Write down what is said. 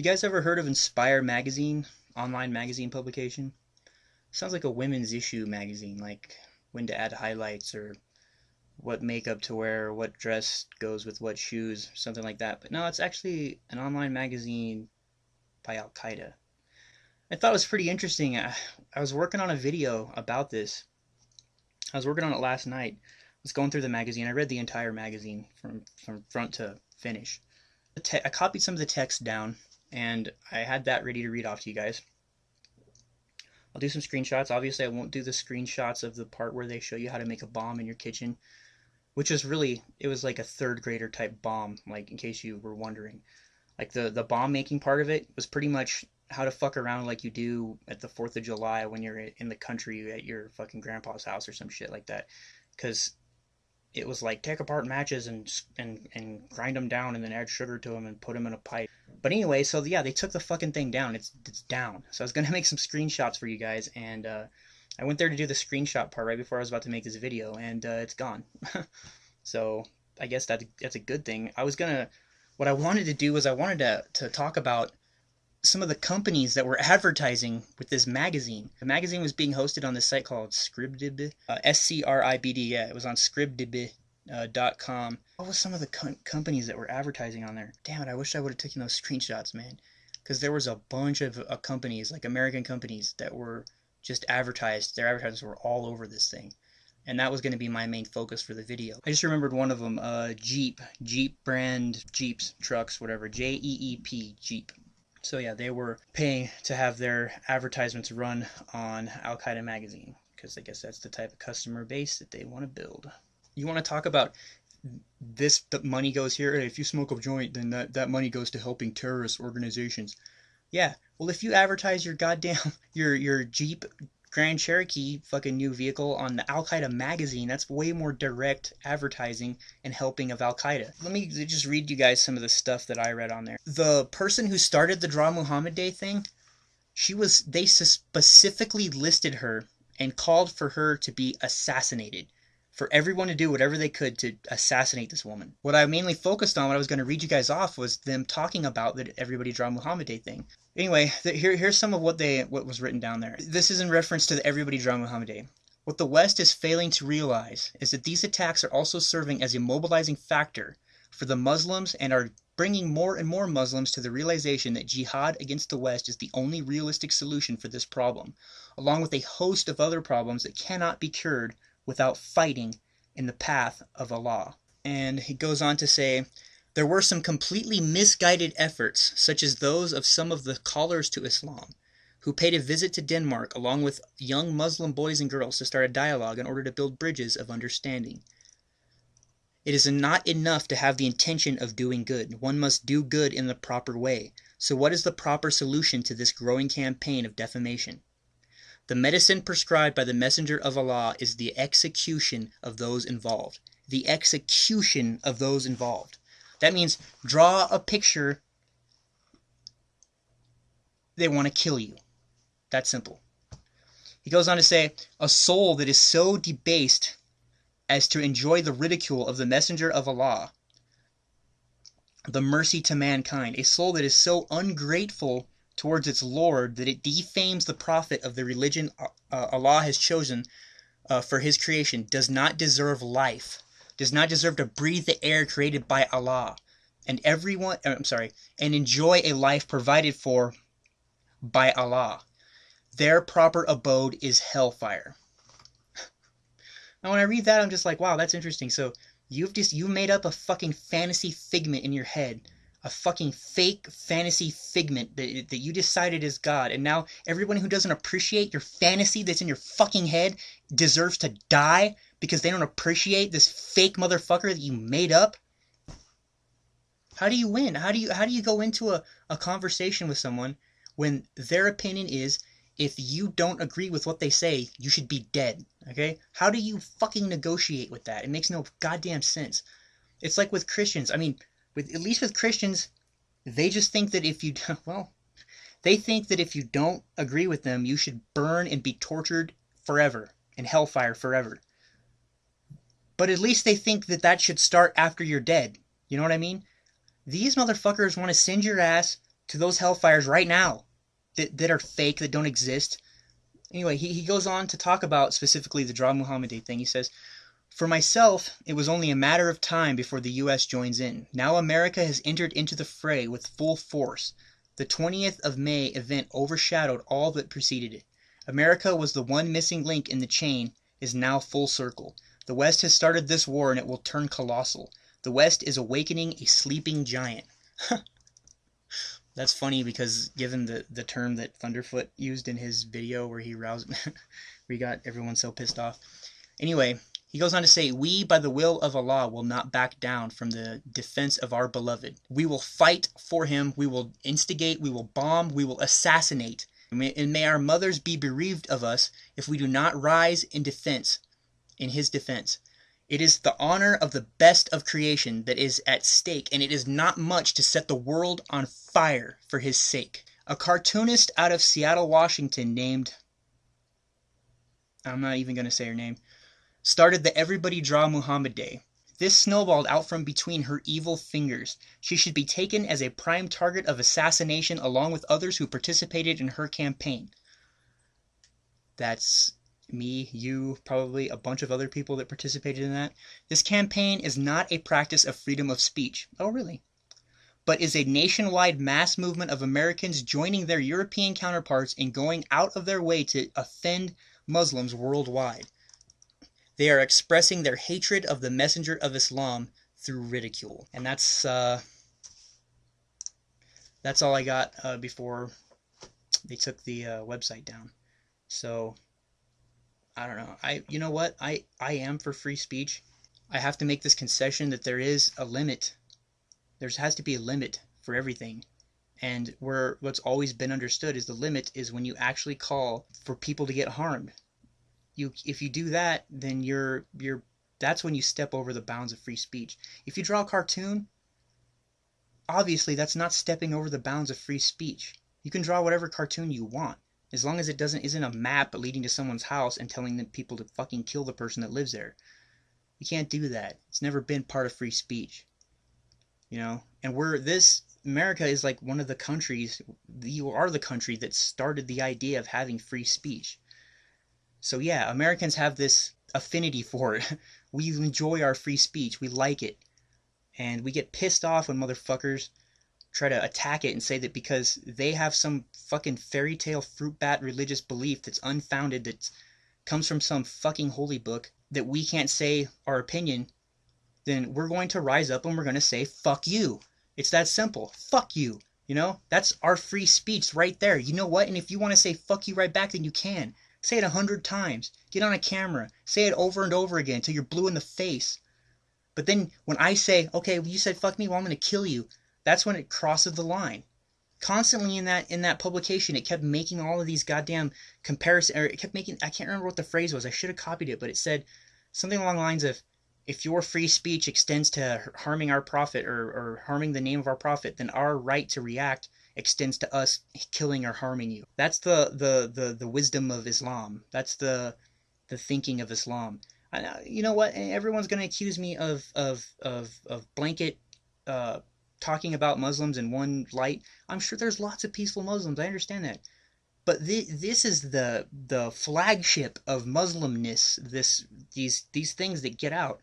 guys ever heard of Inspire magazine? Online magazine publication? Sounds like a women's issue magazine, like when to add highlights or what makeup to wear, what dress goes with what shoes, something like that. But no, it's actually an online magazine by Al Qaeda. I thought it was pretty interesting. I was working on a video about this. I was working on it last night. I was going through the magazine. I read the entire magazine from front to finish. I copied some of the text down, and I had that ready to read off to you guys. I'll do some screenshots. Obviously, I won't do the screenshots of the part where they show you how to make a bomb in your kitchen, which is really, it was like a third grader type bomb, like in case you were wondering. Like the bomb making part of it was pretty much how to fuck around like you do at the 4th of July when you're in the country at your fucking grandpa's house or some shit like that. Because it was like take apart matches and grind them down and then add sugar to them and put them in a pipe. But anyway, so yeah, they took the fucking thing down. It's down. So I was gonna make some screenshots for you guys, and I went there to do the screenshot part right before I was about to make this video, and it's gone. So I guess that's a good thing. What I wanted to do was I wanted to talk about some of the companies that were advertising with this magazine. The magazine was being hosted on this site called Scribd, S-C-R-I-B-D, yeah, it was on scribd.com. What was some of the companies that were advertising on there? Damn it, I wish I would have taken those screenshots, man. Because there was a bunch of companies, like American companies, that were just advertised. Their advertisements were all over this thing. And that was going to be my main focus for the video. I just remembered one of them, Jeep brand, Jeeps, trucks, whatever, J-E-E-P, Jeep. So yeah, they were paying to have their advertisements run on Al Qaeda magazine, because I guess that's the type of customer base that they want to build. You want to talk about this, the money goes here, if you smoke a joint, then that money goes to helping terrorist organizations. Yeah, well, if you advertise your goddamn, your Jeep Grand Cherokee fucking new vehicle on the Al Qaeda magazine, that's way more direct advertising and helping of Al Qaeda. Let me just read you guys some of the stuff that I read on there. The person who started the Draw Muhammad Day thing, they specifically listed her and called for her to be assassinated. For everyone to do whatever they could to assassinate this woman. What I mainly focused on, what I was going to read you guys off, was them talking about the Everybody Draw Muhammad Day thing. Anyway, here's some of what was written down there. This is in reference to the Everybody Draw Muhammad Day. What the West is failing to realize is that these attacks are also serving as a mobilizing factor for the Muslims and are bringing more and more Muslims to the realization that jihad against the West is the only realistic solution for this problem, along with a host of other problems that cannot be cured without fighting in the path of Allah. And he goes on to say, there were some completely misguided efforts, such as those of some of the callers to Islam, who paid a visit to Denmark along with young Muslim boys and girls to start a dialogue in order to build bridges of understanding. It is not enough to have the intention of doing good. One must do good in the proper way. So what is the proper solution to this growing campaign of defamation? The medicine prescribed by the Messenger of Allah is the execution of those involved. The execution of those involved. That means draw a picture. They want to kill you. That's simple. He goes on to say, a soul that is so debased as to enjoy the ridicule of the Messenger of Allah, the mercy to mankind. A soul that is so ungrateful towards its Lord that it defames the prophet of the religion Allah has chosen for his creation, does not deserve life, does not deserve to breathe the air created by Allah, and enjoy a life provided for by Allah. Their proper abode is hellfire. Now when I read that, I'm just like, wow, that's interesting. So you made up a fucking fantasy figment in your head, a fucking fake fantasy figment that you decided is God, and now everyone who doesn't appreciate your fantasy that's in your fucking head deserves to die because they don't appreciate this fake motherfucker that you made up? How do you win? How do you go into a conversation with someone when their opinion is, if you don't agree with what they say, you should be dead, okay? How do you fucking negotiate with that? It makes no goddamn sense. It's like with Christians. I mean, at least with Christians, they just think that they think that if you don't agree with them, you should burn and be tortured forever in hellfire forever. But at least they think that should start after you're dead. You know what I mean? These motherfuckers want to send your ass to those hellfires right now that are fake, that don't exist. Anyway, he goes on to talk about specifically the Draw Muhammad Day thing. He says, "For myself, it was only a matter of time before the U.S. joins in. Now America has entered into the fray with full force. The 20th of May event overshadowed all that preceded it. America was the one missing link in the chain, is now full circle. The West has started this war and it will turn colossal. The West is awakening a sleeping giant." That's funny because given the term that Thunderfoot used in his video where he roused, where he got everyone so pissed off. Anyway, he goes on to say, "We, by the will of Allah, will not back down from the defense of our beloved. We will fight for him. We will instigate. We will bomb. We will assassinate. And may our mothers be bereaved of us if we do not rise in defense, in his defense. It is the honor of the best of creation that is at stake, and it is not much to set the world on fire for his sake." A cartoonist out of Seattle, Washington named, I'm not even going to say her name, started the Everybody Draw Muhammad Day. This snowballed out from between her evil fingers. She should be taken as a prime target of assassination along with others who participated in her campaign. That's me, you, probably a bunch of other people that participated in that. This campaign is not a practice of freedom of speech. Oh, really? But is a nationwide mass movement of Americans joining their European counterparts in going out of their way to offend Muslims worldwide. They are expressing their hatred of the messenger of Islam through ridicule. And that's all I got before they took the website down. So I don't know. You know what? I am for free speech. I have to make this concession that there is a limit. There has to be a limit for everything. And what's always been understood is the limit is when you actually call for people to get harmed. If you do that, then that's when you step over the bounds of free speech. If you draw a cartoon, obviously that's not stepping over the bounds of free speech. You can draw whatever cartoon you want, as long as it isn't a map leading to someone's house and telling the people to fucking kill the person that lives there. You can't do that. It's never been part of free speech. You know? And America is like one of the countries, you are the country that started the idea of having free speech. So yeah, Americans have this affinity for it. We enjoy our free speech. We like it. And we get pissed off when motherfuckers try to attack it and say that because they have some fucking fairy tale fruit bat religious belief that's unfounded, that comes from some fucking holy book, that we can't say our opinion, then we're going to rise up and we're going to say, fuck you. It's that simple. Fuck you. You know, that's our free speech right there. You know what? And if you want to say fuck you right back, then you can. Say it 100 times. Get on a camera. Say it over and over again until you're blue in the face. But then when I say, okay, well, you said fuck me, well, I'm going to kill you. That's when it crosses the line. Constantly in that publication, it kept making all of these goddamn comparisons, or it kept making, I can't remember what the phrase was. I should have copied it, but it said something along the lines of, if your free speech extends to harming our prophet or harming the name of our prophet, then our right to react extends to us killing or harming you. That's the wisdom of Islam. That's the thinking of Islam. You know what? Everyone's going to accuse me of blanket talking about Muslims in one light. I'm sure there's lots of peaceful Muslims. I understand that. But this is the flagship of Muslimness. These things that get out.